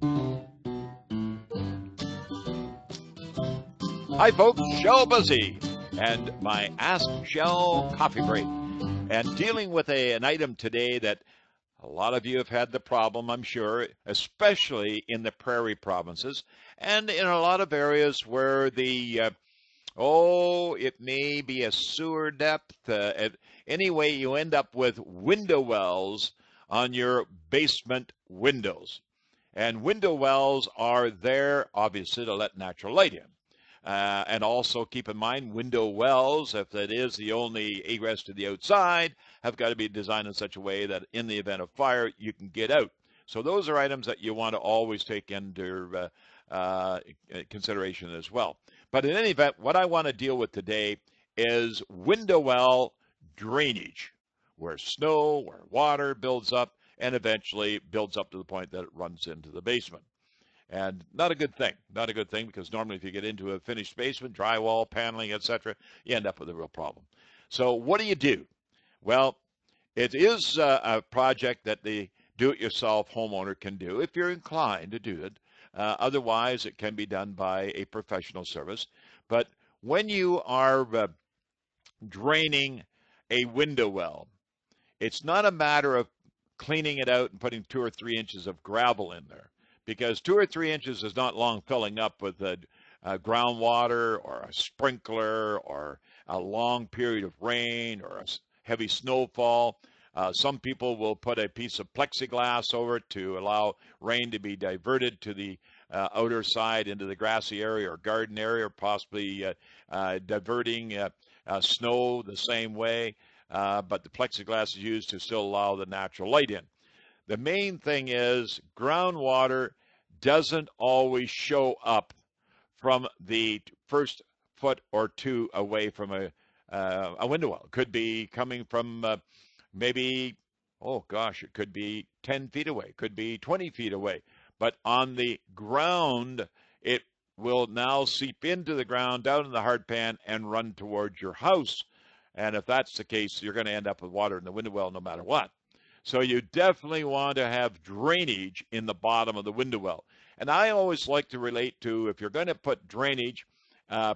Hi, folks. Shell Busey and my Ask Shell coffee break. And dealing with an item today that a lot of you have had the problem, I'm sure, especially in the prairie provinces and in a lot of areas where it may be a sewer depth. Anyway, you end up with window wells on your basement windows. And window wells are there, obviously, to let natural light in. And also keep in mind, window wells, if that is the only egress to the outside, have got to be designed in such a way that in the event of fire, you can get out. So those are items that you want to always take into consideration as well. But in any event, what I want to deal with today is window well drainage, where snow, where water builds up, and eventually builds up to the point that it runs into the basement. And not a good thing. Not a good thing, because normally if you get into a finished basement, drywall, paneling, etc., you end up with a real problem. So what do you do? Well, it is a project that the do-it-yourself homeowner can do if you're inclined to do it. Otherwise, it can be done by a professional service. But when you are draining a window well, it's not a matter of cleaning it out and putting 2 or 3 inches of gravel in there, because 2 or 3 inches is not long filling up with groundwater or a sprinkler or a long period of rain or a heavy snowfall. Some people will put a piece of plexiglass over it to allow rain to be diverted to the outer side into the grassy area or garden area, or possibly diverting snow the same way. But the plexiglass is used to still allow the natural light in. The main thing is groundwater doesn't always show up from the first foot or two away from a window well. It could be coming from maybe, oh gosh, it could be 10 feet away, could be 20 feet away. But on the ground, it will now seep into the ground, down in the hard pan, and run towards your house. And if that's the case, you're going to end up with water in the window well no matter what. So you definitely want to have drainage in the bottom of the window well. And I always like to relate to, if you're going to put drainage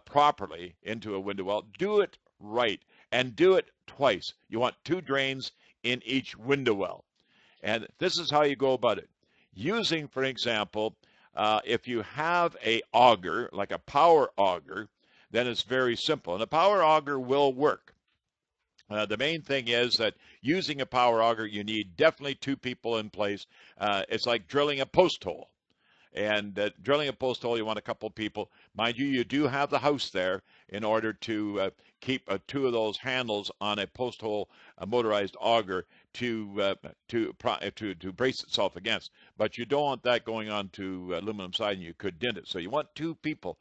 properly into a window well, do it right and do it twice. You want 2 drains in each window well. And this is how you go about it. Using, for example, if you have a auger, like a power auger, then it's very simple. And a power auger will work. The main thing is that using a power auger, you need definitely 2 people in place. It's like drilling a post hole. And drilling a post hole, you want a couple of people. Mind you, you do have the house there in order to keep 2 of those handles on a post hole, a motorized auger, to brace itself against. But you don't want that going on to aluminum siding. You could dent it. So you want 2 people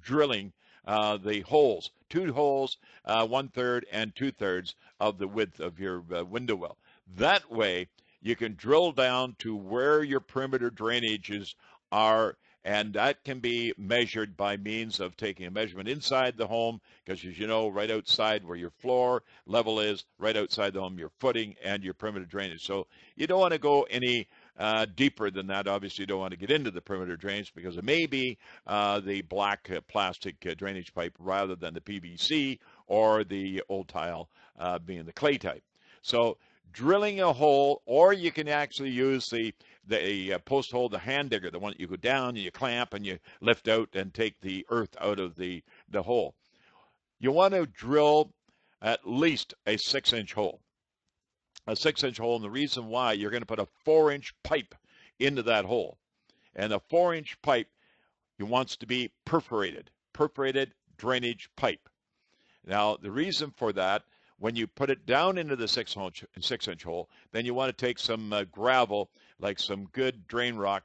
drilling the holes, 2 holes, 1/3 and 2/3 of the width of your window well. That way, you can drill down to where your perimeter drainages are, and that can be measured by means of taking a measurement inside the home, because as you know, right outside where your floor level is, right outside the home, your footing and your perimeter drainage. So you don't want to go any deeper than that. Obviously, you don't want to get into the perimeter drainage, because it may be the black plastic drainage pipe rather than the PVC or the old tile being the clay type. So drilling a hole, or you can actually use the post hole, the hand digger, the one that you go down and you clamp and you lift out and take the earth out of the hole. You want to drill at least a 6-inch hole. A 6-inch hole, and the reason why, you're going to put a 4-inch pipe into that hole. And the 4-inch pipe, it wants to be perforated drainage pipe. Now, the reason for that, when you put it down into the 6-inch hole, then you want to take some gravel, like some good drain rock,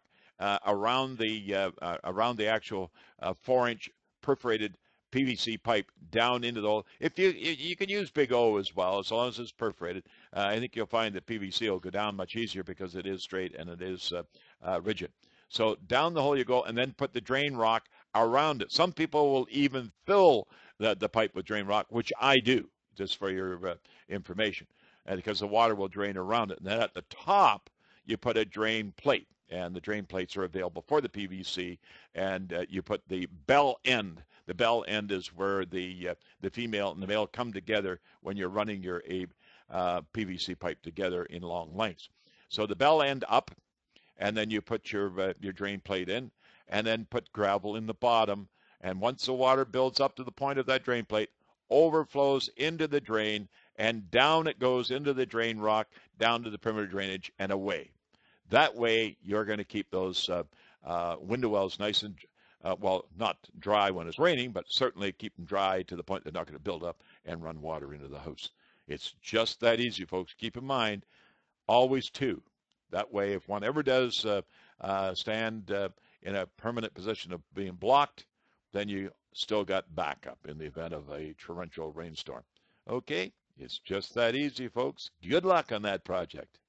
around the actual 4-inch perforated PVC pipe down into the hole. If you can use Big O as well, as long as it's perforated. I think you'll find that PVC will go down much easier because it is straight and it is rigid. So down the hole you go, and then put the drain rock around it. Some people will even fill the pipe with drain rock, which I do, just for your information, because the water will drain around it. And then at the top, you put a drain plate. and the drain plates are available for the PVC, and you put the bell end. The bell end is where the female and the male come together when you're running your PVC pipe together in long lengths. So the bell end up, and then you put your drain plate in, and then put gravel in the bottom. And once the water builds up to the point of that drain plate, overflows into the drain, and down it goes into the drain rock, down to the perimeter drainage, and away. That way, you're going to keep those window wells nice and, well, not dry when it's raining, but certainly keep them dry to the point they're not going to build up and run water into the house. It's just that easy, folks. Keep in mind, always two. That way, if one ever does stand in a permanent position of being blocked, then you still got backup in the event of a torrential rainstorm. Okay, it's just that easy, folks. Good luck on that project.